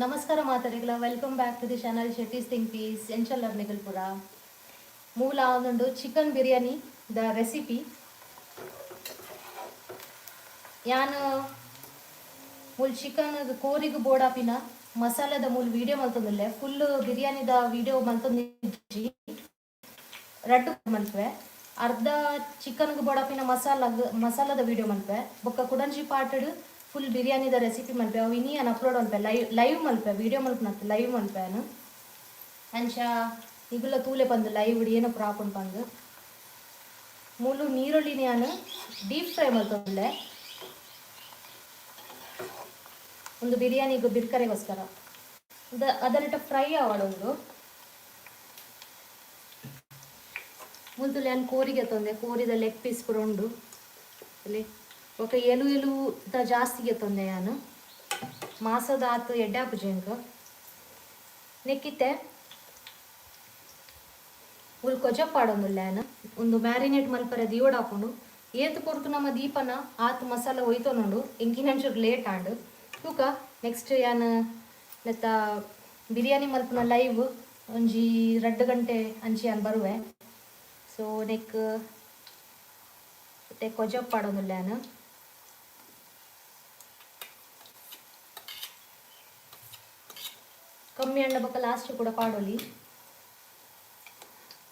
ನಮಸ್ಕಾರ ಮಾತರಿಗಳ welcome back to the channel Shetty's think peace ಎಂಚಲ್ಲರ್ ನಿಗಲ್ಪುರ ಮೂಲ ಒಂದುಂಡು ಚಿಕನ್ ಬಿರಿಯಾನಿ ದ ರೆಸಿಪಿ ಯಾನು ಮೂಲ್ ಚಿಕನ್ ಕೋರಿಗೆ ಬೋಡಾಪಿನ ಮಸಾಲದ ಮೂಲ ವಿಡಿಯೋ ಮಲ್ತೊಂದಿಲ್ಲೆ ಫುಲ್ ಬಿರಿಯಾನಿದ ವಿಡಿಯೋ ಮಲ್ತೊಂದಿಜ್ಜಿ ರಡ್ಡು ಮಲ್ಪೆ ಅರ್ಧ ಚಿಕನ್ಗೆ ಬೋಡಾಪಿನ ಮಸಾಲದ ವಿಡಿಯೋ ಮಲ್ಪೆ ಬೊಕ್ಕ ಕುಡಂಜಿ ಪಾಟಡ್ ಫುಲ್ ಬಿರಿಯಾನಿದ ರೆಸಿಪಿ ಮಲ್ಪೆ ಅವು ಇನ್ನಿ ನಾನು ಅಪ್ಲೋಡ್ ಮಲ್ಪೆ ಲೈವ್ ಮಲ್ಪೆ ವಿಡಿಯೋ ಮಲ್ಪನತ್ತು ಲೈವ್ ಮಲ್ಪೆ ನಾನು ಅಂಚ ಈಗುಲ್ಲ ತೂಲೆ ಬಂದು ಲೈವ್ ಏನೋ ಪ್ರಾಪುಂಡು ಬಂದು ಮೂಲು ನೀರುಳ್ಳಿನ ನಾನು ಡೀಪ್ ಫ್ರೈ ಮಲ್ತೊಂಡೆ ಒಂದು ಬಿರಿಯಾನಿಗೆ ಬಿರ್ಕರೆಗೋಸ್ಕರ ಅದರಟ ಫ್ರೈ ಆವಡೊಂದು ಮುಂತುಲೆ ನಾನು ಕೋರಿಗೆ ತಂದೆ ಕೋರಿದ ಲೆಗ್ ಪೀಸ್ ಕೂಡ ಉಂಡು ಅಲ್ಲಿ ఒక ಎಲು ಜಾಸ್ತಿಗೆ ತಂದೆ ನಾನು ಮಾಸದ ಆತು ಎಡ್ಡಾಪು ಜಂಕ ನೆಕ್ಕಿತ್ತೆ ಉಲ್ ಕೊಜಪ್ಪಾಡೊಂದುಲ್ಲ ನಾನು ಒಂದು ಮ್ಯಾರಿನೇಟ್ ಮಲ್ಪರೆ ದೀವಡ ಹಾಕೊಂಡು ಏತು ಕೊರ್ತು ನಮ್ಮ ದೀಪನ ಆತು ಮಸಾಲ ಒಯ್ತೊಂಡು ಎಂಕಿನಂಚೂರು ಲೇಟ್ ಆಂಡು ತೂಕ ನೆಕ್ಸ್ಟ್ ಯಾನು ನೆತ್ತ ಬಿರಿಯಾನಿ ಮಲ್ಪನ ಲೈವ್ ಒಂಜಿ 2 ಗಂಟೆ ಅಂಚಿ ಯಾನು ಬರುವೆ ಸೊ ನೆಕ್ ಕೊಜಪ್ಪಾಡೊಂದುಲ್ಲ ನಾನು ಕಮ್ಮಿ ಅಂಡ ಬಕ್ಕ ಲಾಸ್ಟ್ ಕೂಡ ಪಾಡೋಲಿ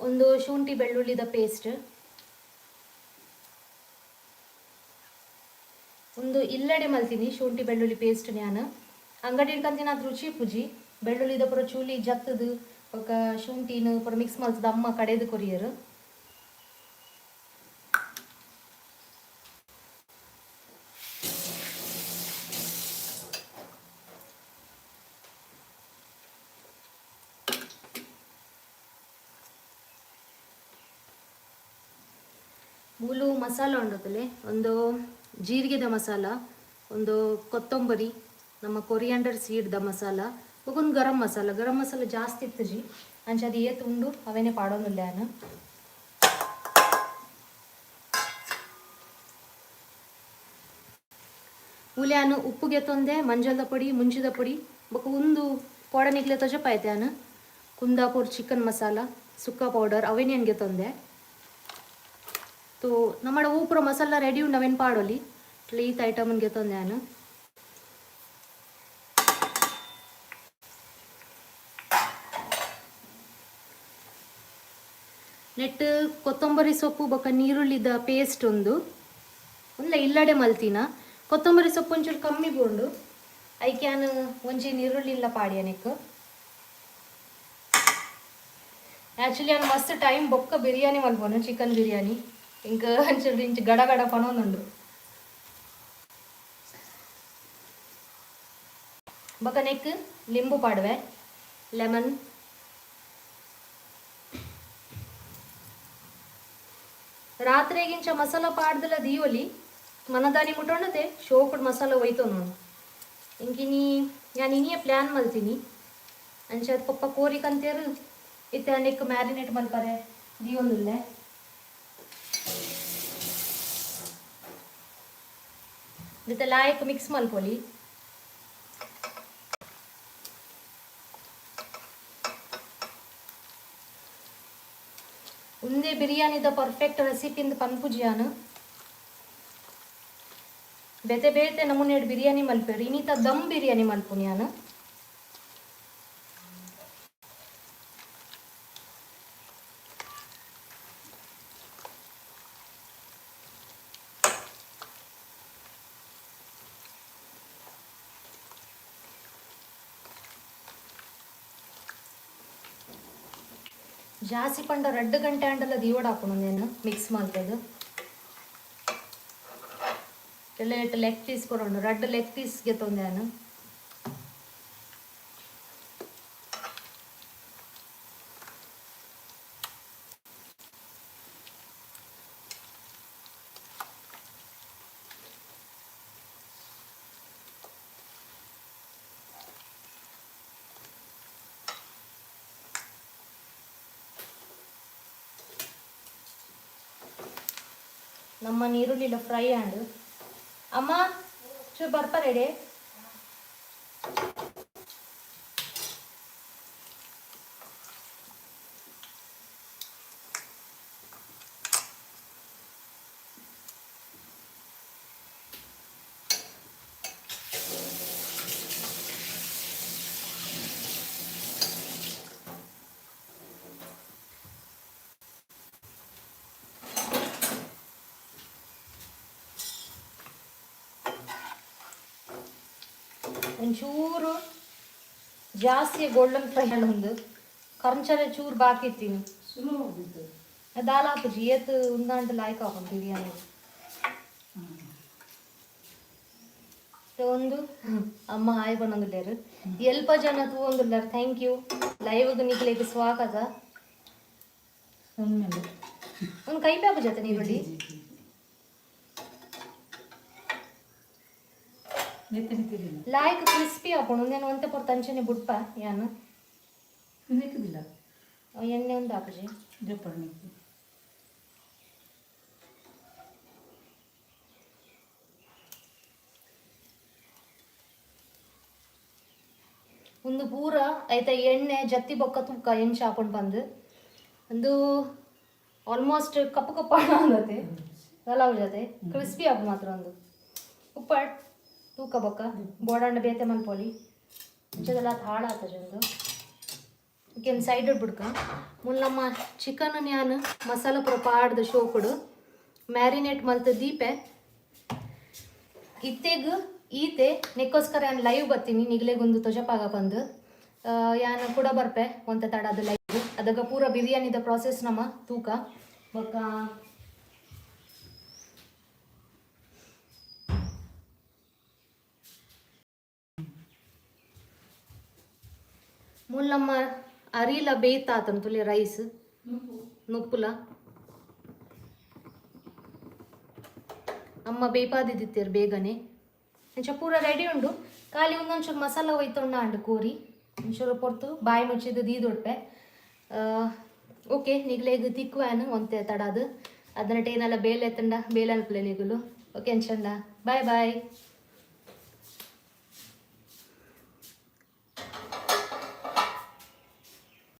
ಒಂದು ಶುಂಠಿ ಬೆಳ್ಳುಳ್ಳಿದ ಪೇಸ್ಟ್ ಒಂದು ಇಲ್ಲಡೆ ಮಲ್ತೀನಿ ಶುಂಠಿ ಬೆಳ್ಳುಳ್ಳಿ ಪೇಸ್ಟ್ ನಾನು ಅಂಗಡಿ ಇಡ್ಕಂತೀನಿ ಅದು ರುಚಿ ಪುಜಿ ಬೆಳ್ಳುಳ್ಳಿದ ಪುರ ಚೂಲಿ ಜತ್ತದು ఒక ಶುಂಠಿನ ಪುರ ಮಿಕ್ಸ್ ಮಲ್ತದ ಅಮ್ಮ ಕಡೆದು ಕೊರಿಯರು ಮೂಲು ಮಸಾಲ ಉಂಡತಲೆ ಒಂದು ಜೀರಿಗೆದ ಮಸಾಲ ಒಂದು ಕೊತ್ತಂಬರಿ ನಮ್ಮ ಕೊರಿಯಾಂಡರ್ ಸೀಡ್ದ ಮಸಾಲ ಒಂದು ಗರಂ ಮಸಾಲ ಜಾಸ್ತಿ ಇತ್ತಜಿ ಅಂಚ ಅದು ಏತು ಉಂಡು ಅವೇನೇ ಪಾಡೋದಿಲ್ಲ ನಾನು ಮೂಲೆ ನಾನು ಉಪ್ಪುಗೆ ತೊಂದೆ ಮಂಜಲ್ದ ಪುಡಿ ಮುಂಚಿದ ಪುಡಿ ಬೊಕ್ಕ ಒಂದು ಪೌಡನಿಗ್ಲೆ ತೊಜಪ್ಪ ಆಯ್ತೆ ನಾನು ಕುಂದಾಪುರ್ ಚಿಕನ್ ಮಸಾಲ ಸುಕ್ಕ ಪೌಡರ್ ಅವೇನೇ ನನಗೆ ತೊಂದೆ तो नम्मड़ ऊपर मसाला रेडी उंड अवेन पाडोली ईत ऐटम घेतोंदे ನಾನು ನೆಟ್ ಕೊತ್ತಂಬರಿ ಸೊಪ್ಪು ಬೊಕ್ಕ ನೀರುಳ್ಳಿದ ಪೇಸ್ಟ್ ಒಂದು ಇಲ್ಲಡೆ ಮಲ್ತಿನ ಕೊತ್ತಂಬರಿ ಸೊಪ್ಪು ಒಂಚೂರು ಕಮ್ಮಿ ಬೋಂಡು ಐಕೆ ನಾನು ಒಂಚಿ ನೀರುಳ್ಳಿ ಇಲ್ಲ ಪಾಡ್ಯಾನೆಕ್ ಆ್ಯಕ್ಚುಲಿ ನಾನು ಮಸ್ತ್ ಟೈಮ್ ಬೊಕ್ಕ ಬಿರಿಯಾನಿ ಮಲ್ಪೋನು ಚಿಕನ್ ಬಿರಿಯಾನಿ ಇಂಕ ಒಂಚೂರು ಇಂಚು ಗಡ ಗಡ ಪನೊಂದುಂಡು ಬೊಕ ನೆಕ್ ಲಿಂಬು ಪಾಡುವೆ ಲೆಮನ್ ರಾತ್ರಿಗಿಂಚ ಮಸಾಲ ಪಾಡ್ದಲ ದೀವಲಿ ಮನದಾನಿ ಮುಟ್ಟೊಂಡತೆ ಶೋಕುಡ್ ಮಸಾಲ ಒಯ್ತು ನಾನು ಇಂಕಿನಿ ನಾನು ಇನ್ನಿಯ ಪ್ಲ್ಯಾನ್ ಮಲ್ತೀನಿ ಅಂಚೆ ಪಪ್ಪ ಕೋರಿಕಂತೇರು ಇತ್ತೆ ನೆಕ್ ಮ್ಯಾರಿನೇಟ್ ಮಲ್ಪರೆ ದೀವೊಂದುಲ್ಲೆ ಜೊತೆ ಲಾಯಕ್ ಮಿಕ್ಸ್ ಮಲ್ಪೊಲಿ ಒಂದೇ ಬಿರಿಯಾನಿದ ಪರ್ಫೆಕ್ಟ್ ರೆಸಿಪಿಂದ ಪನ್ಪುಜಿಯಾನು ಬೇತೆ ಬೇತೆ ನಮೂನೆ ಬಿರಿಯಾನಿ ಮಲ್ಪೇರು ಇನ್ನಿತ ದಮ್ ಬಿರಿಯಾನಿ ಮಲ್ಪುನಿ ನಾನು ಜಾಸ್ತಿ ಪಂಡ 2 ಗಂಟೆ ಅಂಡಲ್ಲ ದೀವಡ ಹಾಕೊಂಡು నేను ಮಿಕ್ಸ್ ಮಾಡ್ತೇದು ಲೆಗ್ ಪೀಸ್ ಕೊಡೋಣ 2 ಲೆಗ್ ಪೀಸ್ಗೆ ತೊಂದೆ ನಾನು ನಮ್ಮ ನೀರುಳ್ಳಿಲ ಫ್ರೈ ಆಂಡು ಅಮ್ಮ ಚೂರು ಬರ್ಪರೆಡೆ ಒಂಚೂರು ಜಾಸ್ತಿ ಗೋಲ್ಡನ್ ಫ್ರೈ ಒಂದು ಕರ್ಂಚರೆ ಚೂರು ಬಾಕಿ ಇತ್ತೀನಿ ದಾಲ್ ಹಾಕುಜಿ ಏತ್ ಉಂದಾಂಟ ಲಾಯ್ಕ್ ಹಾಕೊಂಡು ಬಿರಿಯಾನಿ ಒಂದು ಅಮ್ಮ ಹಾಯ್ ಬಂದಿಲ್ಲಾರು ಎಲ್ಪ ಜನ ತಗೊಂಡಿಲ್ಲಾರು ಥ್ಯಾಂಕ್ ಯು ಲೈವ್ಗೆ ನಿಗ್ಲಿಕ್ಕೆ ಸ್ವಾಗತ ಒಂದು ಕೈ ಪ್ಯಾಪು ಜೊತೆ ನೀರುಳ್ಳಿ ಲಾಯ್ಕ್ ಕ್ರಿಸ್ಪಿ ಹಾಕೊಂಡು ಒಂದೇನು ಒಂತೆ ಪೊರ್ ತಂಚನೆ ಬುಡ್ಪ ಯಾನು ಎಣ್ಣೆ ಒಂದು ಹಾಕುಜಿ ಒಂದು ಪೂರ ಆಯ್ತಾ ಎಣ್ಣೆ ಜತ್ತಿ ಬೊಕ್ಕ ತೂಕ ಹೆಂಚು ಹಾಕೊಂಡು ಬಂದು ಒಂದು ಆಲ್ಮೋಸ್ಟ್ ಕಪ್ಪು ಕಪ್ಪು ಆಗತ್ತೆ ಪಲಾವ್ ಜೊತೆ ಕ್ರಿಸ್ಪಿ ಆಗ ಮಾತ್ರ ಒಂದು ಉಪ್ಪ ತೂಕ ಬೊಕ್ಕ ಬೋಡಂಡ ಬೇತೆ ಮಲ್ಪೊಲಿ ಮುಂಚೆದೆಲ್ಲ ಹಾಳ ಆಗ್ತದೆ ಒಂದು ಓಕೆ ಸೈಡ್ ಬಿಡ್ಕ ಮುಲ್ಲಮ್ಮ ಚಿಕನ್ ನಾನು ಮಸಾಲ ಪುರ ಪಾಡ್ದು ಶೋಕುಡು ಮ್ಯಾರಿನೇಟ್ ಮಲ್ತು ದೀಪೆ ಇತ್ತೆಗ್ ಈತೆ ನೆಕ್ಕೋಸ್ಕರ ನಾನು ಲೈವ್ ಬರ್ತೀನಿ ನಿಗ್ಲೆಗೊಂದು ತೊಜಪಾಗ ಬಂದು ಯಾನು ಕೂಡ ಬರ್ಪೆ ಒಂತ ತಡ ಅದು ಲೈವ್ ಅದಾಗ ಪೂರ ಬಿರಿಯಾನಿದ ಪ್ರಾಸೆಸ್ ನಮ್ಮ ತೂಕ ಬೊಕ್ಕ ಮುಲ್ಲಮ್ಮ ಅರಿಲ ಬೇಯ್ತಾತನ ತುಲೆ ರೈಸ್ ನುಪ್ಪುಲ ಅಮ್ಮ ಬೇಯ್ಪಾದಿದ್ದಿತ್ತೇರು ಬೇಗನೆ ಇಂಚ ಪೂರ ರೆಡಿ ಉಂಡು ಖಾಲಿ ಒಂದೊಂಚೂರು ಮಸಾಲ ಒಯ್ತೊಂಡ ಅಂಡು ಕೋರಿ ಒಂಚೂರು ಪೊರ್ತು ಬಾಯಿ ಮುಚ್ಚಿದ್ದು ದೀದೊಡ್ಪೆ ಓಕೆ ನಿಗ್ಲೇಗ ತಿಕ್ಕುವಾನು ಒಂತೆ ತಡದು ಅದನ್ನ ಟೇನೆಲ್ಲ ಬೇಲೆ ತಂಡ ಬೇಲೆ ಅನ್ಪಲೆ ನಿಗುಲು ಓಕೆ ಅಂಚಂಡ ಬಾಯ್ ಬಾಯ್.